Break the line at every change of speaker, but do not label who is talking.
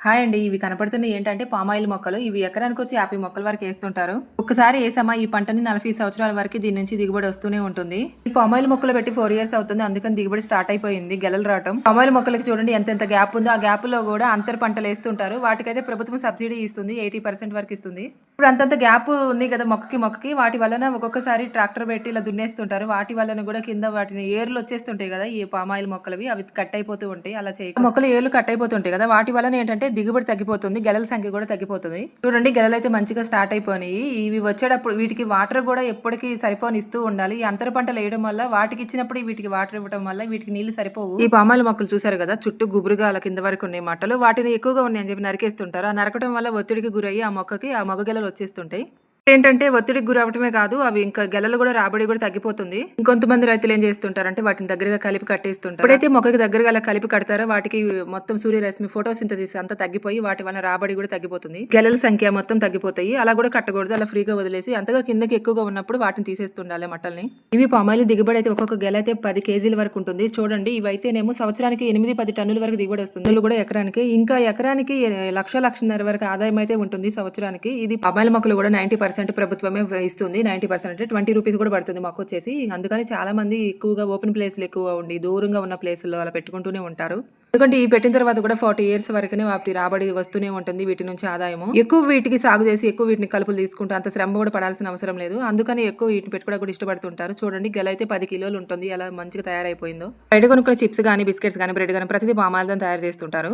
Hi అండి. ఇవి కనపడుతున్నయి ఏంటంటే పామాయిల్ మొక్కలు. ఇవి ఎకరానికొచ్చి 50 మొక్కల వరకు ఏస్తుంటారు. ఒక్కసారి ఏసామా ఈ పంటని 40 సంవత్సరాల వరకు దీని నుంచి దిగుబడి వస్తూనే ఉంటుంది. ఈ పామాయిల్ మొక్కలు పెట్టి 4 ఇయర్స్ అవుతుంది. అందుకని దిగుబడి స్టార్ట్ అయిపోయింది. గెలలు రావటం. పామాయిల్ మొక్కలకి చూడండి ఎంతెంత గ్యాప్ ఉందో. ఆ గ్యాప్‌లో గూడా అంతర పంటలు ఏస్తుంటారు. వాటికైతే ప్రభుత్వం సబ్సిడీ ఇస్తుంది. 80% వరకు ఇస్తుంది. ఇప్పుడు అంతంత గ్యాప్ ఉంది కదా మొక్కకి. వాటి వలన ఒక్కొక్కసారి ట్రాక్టర్ పెట్టి ఇలా దున్నేస్తుంటారు. వాటి వలన గూడా కింద వాటిని ఏర్లు వచ్చేస్తుంటాయి కదా! ఈ పామాయిల్ మొక్కలవి. అవి కట్ అయిపోతూ ఉంటాయి. అలా మొక్కలు ఏర్లు కట్ అయిపోతుంటాయి కదా! వాటి వలన ఏంటంటే దిగుబడి తగ్గిపోతుంది. గెలల సంఖ్య కూడా తగ్గిపోతుంది. చూడండి గెలలైతే మంచిగా స్టార్ట్ అయిపోయినాయి. ఇవి వచ్చేటప్పుడు వీటికి వాటర్ కూడా ఎప్పటికి సరిపోని ఇస్తూ ఉండాలి. ఈ అంతర పంటలు వేయడం వల్ల వాటికి ఇచ్చినప్పుడు వీటికి వాటర్ ఇవ్వడం వల్ల వీటికి నీళ్లు సరిపోవు. ఈ పామాయిల్ మొక్కలు చూసారు కదా చుట్టూ గుబురుగా అలా కింద వరకు ఉన్నాయి మట్టలు. వాటిని ఎక్కువగా ఉన్నాయని చెప్పి నరికేస్తుంటారు. ఆ నరకడం వల్ల ఒత్తిడికి గురయ్యి ఆ మొక్కకి ఆ మగ గెలలు వచ్చేస్తుంటాయి. ఏంటంటే ఒత్తిడికి గురవటమే కాదు అవి ఇంకా గెలలు కూడా రాబడి కూడా తగ్గిపోతుంది. ఇంకొంతమంది రైతులు ఏం చేస్తుంటారంటే వాటిని దగ్గరగా కలిపి కట్టేస్తుంటారు. ఎప్పుడైతే మొక్కకి దగ్గరగా అలా కలిపి కడతారో వాటికి మొత్తం సూర్యరశ్మి ఫోటోసింథసిస్ అంతా తగ్గిపోయి వాటి వల్ల రాబడి కూడా తగ్గిపోతుంది. గెలల సంఖ్య మొత్తం తగ్గిపోతాయి. అలా కూడా కట్టకూడదు. అలా ఫ్రీగా వదిలేసి అంతగా కిందకి ఎక్కువగా ఉన్నప్పుడు వాటిని తీసేస్తుండాలి మట్టల్ని. ఇవి పామాయిల్ దిగుబడి అయితే ఒక్కొక్క గెల అయితే 10 కేజీల వరకు ఉంటుంది. చూడండి ఇవైతేనేమో సంవత్సరానికి 8-10 టన్నుల వరకు దిగుబడి వస్తుంది. కూడా ఎకరానికి ఇంకా ఎకరానికి 1,00,00,000 వరకు ఆదాయం అయితే ఉంటుంది సంవత్సరానికి. ఇది పామాయిల్ మొక్కలు కూడా 90% ప్రభుత్వమే ఇస్తుంది. 90% అంటే 20 రూపీస్ కూడా పడుతుంది మొక్క వచ్చేసి. అందుకని చాలా మంది ఎక్కువగా ఓపెన్ ప్లేస్లు ఎక్కువ ఉండి దూరంగా ఉన్న ప్లేసుల్లో అలా పెట్టుకుంటూనే ఉంటారు. ఎందుకంటే ఈ పెట్టిన తర్వాత కూడా 40 ఇయర్స్ వరకునే వాటి రాబడి వస్తూనే ఉంటుంది. వీటి నుంచి ఆదాయము ఎక్కువ వీటికి సాగు చేసి ఎక్కువ వీటిని కలుపులు తీసుకుంటూ అంత శ్రమ కూడా పడాల్సిన అవసరం లేదు. అందుకని ఎక్కువ వీటిని పెట్టుకోవడం కూడా ఇష్టపడుతుంటారు. చూడండి గెల అయితే 10 కిలోలు ఉంటుంది. అలా మంచిగా తయారైపోయిందో. బయట కొనుక్కున్న చిప్స్ గానీ బిస్కెట్స్ గానీ బ్రెడ్ గానీ ప్రతిదీ పామాయిల్‌తో తయారు చేస్తుంటారు.